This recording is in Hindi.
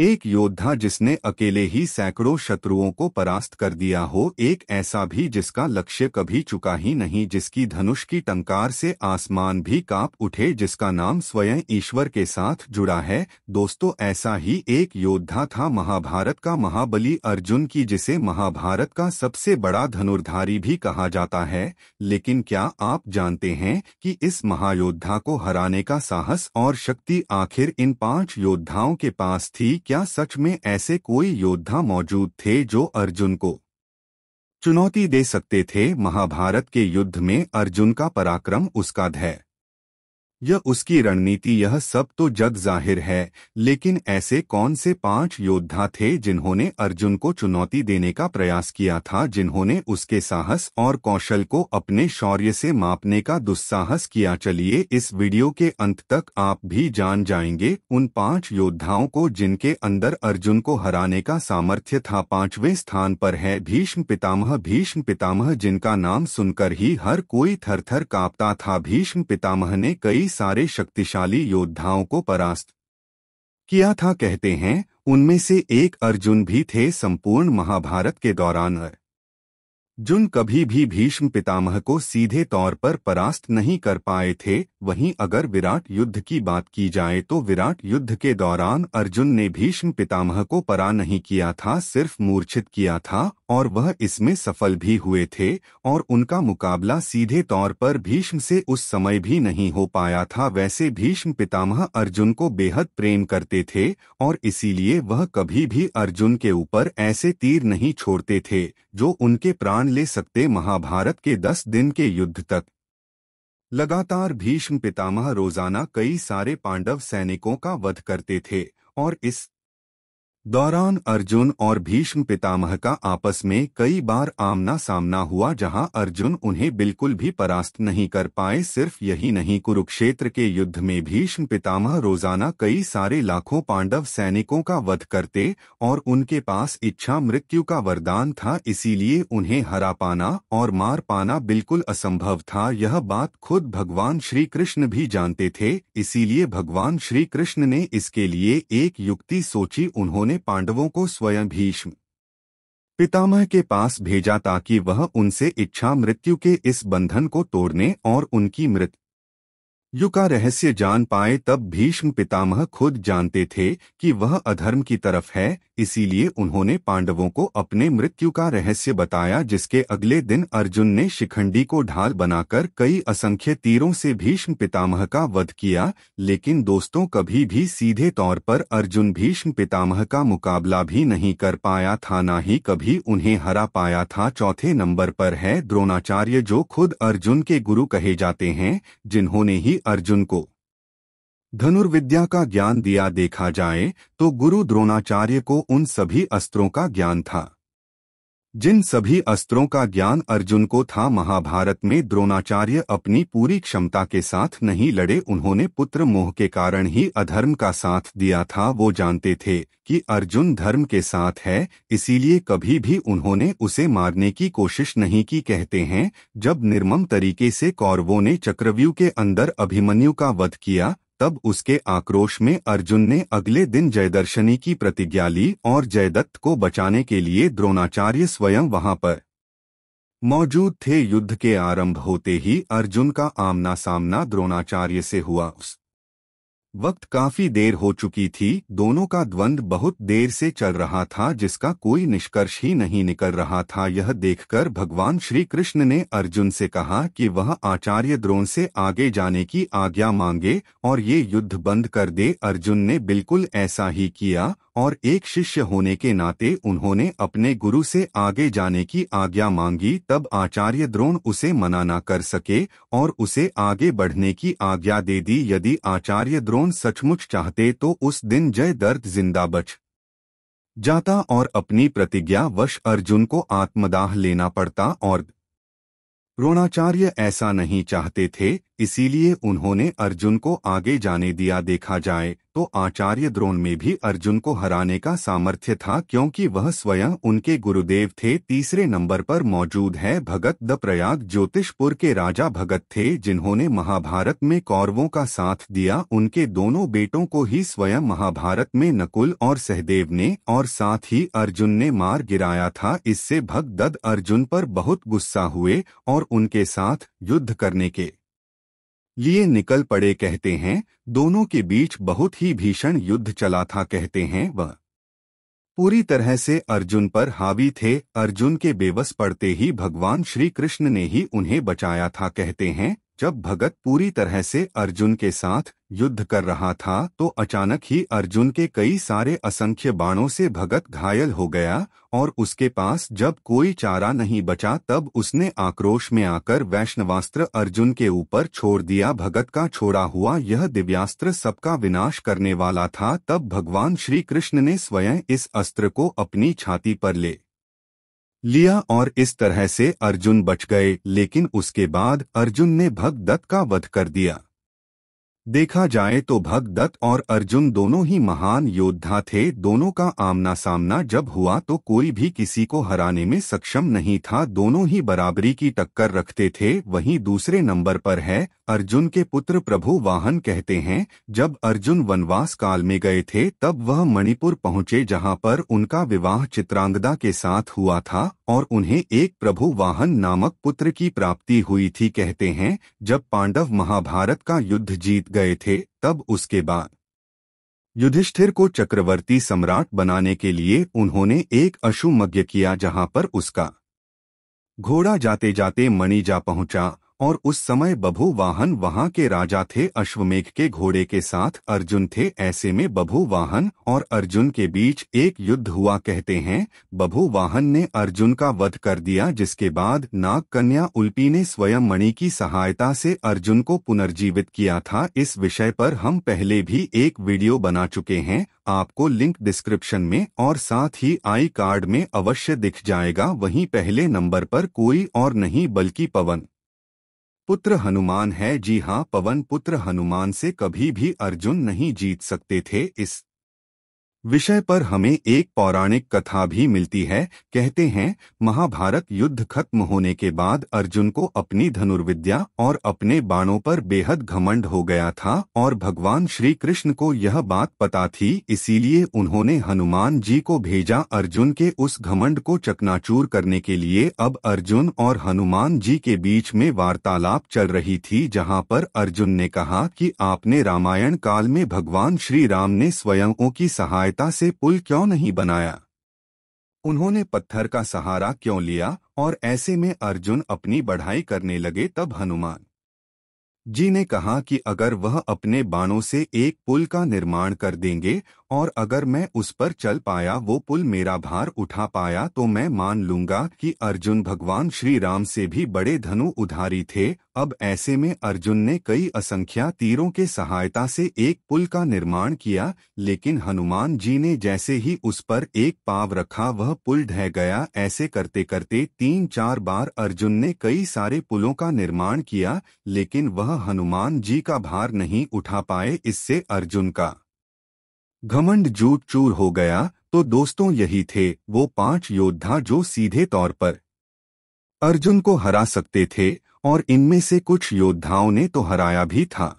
एक योद्धा जिसने अकेले ही सैकड़ों शत्रुओं को परास्त कर दिया हो, एक ऐसा भी जिसका लक्ष्य कभी चुका ही नहीं, जिसकी धनुष की टंकार से आसमान भी कांप उठे, जिसका नाम स्वयं ईश्वर के साथ जुड़ा है। दोस्तों, ऐसा ही एक योद्धा था महाभारत का महाबली अर्जुन की, जिसे महाभारत का सबसे बड़ा धनुर्धारी भी कहा जाता है। लेकिन क्या आप जानते हैं कि इस महायोद्धा को हराने का साहस और शक्ति आखिर इन 5 योद्धाओं के पास थी? क्या सच में ऐसे कोई योद्धा मौजूद थे जो अर्जुन को चुनौती दे सकते थे? महाभारत के युद्ध में अर्जुन का पराक्रम, उसका धैर्य, यह उसकी रणनीति, यह सब तो जग जाहिर है। लेकिन ऐसे कौन से 5 योद्धा थे जिन्होंने अर्जुन को चुनौती देने का प्रयास किया था, जिन्होंने उसके साहस और कौशल को अपने शौर्य से मापने का दुस्साहस किया? चलिए इस वीडियो के अंत तक आप भी जान जाएंगे उन 5 योद्धाओं को जिनके अंदर अर्जुन को हराने का सामर्थ्य था। 5वें स्थान पर है भीष्म पितामह। भीष्म पितामह, जिनका नाम सुनकर ही हर कोई थरथर कांपता था। भीष्म पितामह ने कई सारे शक्तिशाली योद्धाओं को परास्त किया था। कहते हैं उनमें से एक अर्जुन भी थे। संपूर्ण महाभारत के दौरान अर्जुन कभी भी भीष्म पितामह को सीधे तौर पर परास्त नहीं कर पाए थे। वहीं अगर विराट युद्ध की बात की जाए तो विराट युद्ध के दौरान अर्जुन ने भीष्म पितामह को परा नहीं किया था, सिर्फ मूर्छित किया था, और वह इसमें सफल भी हुए थे। और उनका मुकाबला सीधे तौर पर भीष्म से उस समय भी नहीं हो पाया था। वैसे भीष्म पितामह अर्जुन को बेहद प्रेम करते थे और इसीलिए वह कभी भी अर्जुन के ऊपर ऐसे तीर नहीं छोड़ते थे जो उनके प्राण ले सकते। महाभारत के 10 दिन के युद्ध तक लगातार भीष्म पितामह रोजाना कई सारे पांडव सैनिकों का वध करते थे, और इस दौरान अर्जुन और भीष्म पितामह का आपस में कई बार आमना सामना हुआ, जहां अर्जुन उन्हें बिल्कुल भी परास्त नहीं कर पाए। सिर्फ यही नहीं, कुरुक्षेत्र के युद्ध में भीष्म पितामह रोजाना कई सारे लाखों पांडव सैनिकों का वध करते और उनके पास इच्छा मृत्यु का वरदान था, इसीलिए उन्हें हरा पाना और मार पाना बिल्कुल असंभव था। यह बात खुद भगवान श्री कृष्ण भी जानते थे, इसीलिए भगवान श्री कृष्ण ने इसके लिए एक युक्ति सोची। उन्होंने पांडवों को स्वयं भीष्म पितामह के पास भेजा ताकि वह उनसे इच्छा मृत्यु के इस बंधन को तोड़ने और उनकी मृत्यु का रहस्य जान पाए। तब भीष्म पितामह खुद जानते थे कि वह अधर्म की तरफ है, इसीलिए उन्होंने पांडवों को अपने मृत्यु का रहस्य बताया, जिसके अगले दिन अर्जुन ने शिखंडी को ढाल बनाकर कई असंख्य तीरों से भीष्म पितामह का वध किया। लेकिन दोस्तों, कभी भी सीधे तौर पर अर्जुन भीष्म पितामह का मुकाबला भी नहीं कर पाया था, ना ही कभी उन्हें हरा पाया था। चौथे नंबर पर है द्रोणाचार्य, जो खुद अर्जुन के गुरु कहे जाते हैं, जिन्होंने ही अर्जुन को धनुर्विद्या का ज्ञान दिया। देखा जाए तो गुरु द्रोणाचार्य को उन सभी अस्त्रों का ज्ञान था जिन सभी अस्त्रों का ज्ञान अर्जुन को था। महाभारत में द्रोणाचार्य अपनी पूरी क्षमता के साथ नहीं लड़े, उन्होंने पुत्र मोह के कारण ही अधर्म का साथ दिया था। वो जानते थे कि अर्जुन धर्म के साथ है, इसीलिए कभी भी उन्होंने उसे मारने की कोशिश नहीं की। कहते हैं जब निर्मम तरीके से कौरवों ने चक्रव्यूह के अंदर अभिमन्यु का वध किया, तब उसके आक्रोश में अर्जुन ने अगले दिन जयदर्शनी की प्रतिज्ञा ली और जयदत्त को बचाने के लिए द्रोणाचार्य स्वयं वहां पर मौजूद थे। युद्ध के आरंभ होते ही अर्जुन का आमना सामना द्रोणाचार्य से हुआ। उस वक्त काफी देर हो चुकी थी, दोनों का द्वंद्व बहुत देर से चल रहा था, जिसका कोई निष्कर्ष ही नहीं निकल रहा था। यह देखकर भगवान श्री कृष्ण ने अर्जुन से कहा कि वह आचार्य द्रोण से आगे जाने की आज्ञा मांगे और ये युद्ध बंद कर दे। अर्जुन ने बिल्कुल ऐसा ही किया और एक शिष्य होने के नाते उन्होंने अपने गुरु से आगे जाने की आज्ञा मांगी। तब आचार्य द्रोण उसे मना न कर सके और उसे आगे बढ़ने की आज्ञा दे दी। यदि आचार्य द्रोण सचमुच चाहते तो उस दिन जय दर्द जिंदा बच जाता और अपनी प्रतिज्ञा वश अर्जुन को आत्मदाह लेना पड़ता, और द्रोणाचार्य ऐसा नहीं चाहते थे, इसीलिए उन्होंने अर्जुन को आगे जाने दिया। देखा जाए तो आचार्य द्रोण में भी अर्जुन को हराने का सामर्थ्य था, क्योंकि वह स्वयं उनके गुरुदेव थे। तीसरे नंबर पर मौजूद है भगत द प्रयाग ज्योतिषपुर के राजा भगत थे, जिन्होंने महाभारत में कौरवों का साथ दिया। उनके दोनों बेटों को ही स्वयं महाभारत में नकुल और सहदेव ने और साथ ही अर्जुन ने मार गिराया था। इससे भगदत्त अर्जुन पर बहुत गुस्सा हुए और उनके साथ युद्ध करने के लिए निकल पड़े। कहते हैं दोनों के बीच बहुत ही भीषण युद्ध चला था। कहते हैं वह पूरी तरह से अर्जुन पर हावी थे। अर्जुन के बेबस पड़ते ही भगवान श्री कृष्ण ने ही उन्हें बचाया था। कहते हैं जब भगत पूरी तरह से अर्जुन के साथ युद्ध कर रहा था तो अचानक ही अर्जुन के कई सारे असंख्य बाणों से भगत घायल हो गया और उसके पास जब कोई चारा नहीं बचा तब उसने आक्रोश में आकर वैष्णवास्त्र अर्जुन के ऊपर छोड़ दिया। भगत का छोड़ा हुआ यह दिव्यास्त्र सबका विनाश करने वाला था। तब भगवान श्री कृष्ण ने स्वयं इस अस्त्र को अपनी छाती पर ले लिया और इस तरह से अर्जुन बच गए। लेकिन उसके बाद अर्जुन ने भगदत्त का वध कर दिया। देखा जाए तो भगदत्त और अर्जुन दोनों ही महान योद्धा थे। दोनों का आमना सामना जब हुआ तो कोई भी किसी को हराने में सक्षम नहीं था। दोनों ही बराबरी की टक्कर रखते थे। वहीं दूसरे नंबर पर है अर्जुन के पुत्र प्रभु वाहन। कहते हैं जब अर्जुन वनवास काल में गए थे तब वह मणिपुर पहुंचे, जहां पर उनका विवाह चित्रांगदा के साथ हुआ था और उन्हें एक प्रभु वाहन नामक पुत्र की प्राप्ति हुई थी। कहते हैं जब पांडव महाभारत का युद्ध जीत गए थे तब उसके बाद युधिष्ठिर को चक्रवर्ती सम्राट बनाने के लिए उन्होंने एक अश्वमज्ञ किया, जहां पर उसका घोड़ा जाते जाते मणि जा पहुंचा और उस समय बभु वाहन वहां के राजा थे। अश्वमेघ के घोड़े के साथ अर्जुन थे। ऐसे में बभु वाहन और अर्जुन के बीच एक युद्ध हुआ। कहते हैं बभु वाहन ने अर्जुन का वध कर दिया, जिसके बाद नाग कन्या उल्पी ने स्वयं मणि की सहायता से अर्जुन को पुनर्जीवित किया था। इस विषय पर हम पहले भी एक वीडियो बना चुके हैं, आपको लिंक डिस्क्रिप्शन में और साथ ही आई कार्ड में अवश्य दिख जाएगा। वहीं पहले नंबर पर कोई और नहीं बल्कि पवन पुत्र हनुमान है। जी हाँ, पवन पुत्र हनुमान से कभी भी अर्जुन नहीं जीत सकते थे। इस विषय पर हमें एक पौराणिक कथा भी मिलती है। कहते हैं महाभारत युद्ध खत्म होने के बाद अर्जुन को अपनी धनुर्विद्या और अपने बाणों पर बेहद घमंड हो गया था और भगवान श्री कृष्ण को यह बात पता थी। इसीलिए उन्होंने हनुमान जी को भेजा अर्जुन के उस घमंड को चकनाचूर करने के लिए। अब अर्जुन और हनुमान जी के बीच में वार्तालाप चल रही थी, जहां पर अर्जुन ने कहा कि आपने रामायण काल में भगवान श्री राम ने स्वयं की सहायता से पुल क्यों नहीं बनाया, उन्होंने पत्थर का सहारा क्यों लिया। और ऐसे में अर्जुन अपनी बढ़ाई करने लगे। तब हनुमान जी ने कहा कि अगर वह अपने बाणों से एक पुल का निर्माण कर देंगे और अगर मैं उस पर चल पाया, वो पुल मेरा भार उठा पाया, तो मैं मान लूंगा कि अर्जुन भगवान श्री राम से भी बड़े धनु उधारी थे। अब ऐसे में अर्जुन ने कई असंख्या तीरों के सहायता से एक पुल का निर्माण किया, लेकिन हनुमान जी ने जैसे ही उस पर एक पांव रखा वह पुल ढह गया। ऐसे करते करते 3-4 बार अर्जुन ने कई सारे पुलों का निर्माण किया, लेकिन वह हनुमान जी का भार नहीं उठा पाए। इससे अर्जुन का घमंड जूट चूर हो गया। तो दोस्तों, यही थे वो 5 योद्धा जो सीधे तौर पर अर्जुन को हरा सकते थे और इनमें से कुछ योद्धाओं ने तो हराया भी था।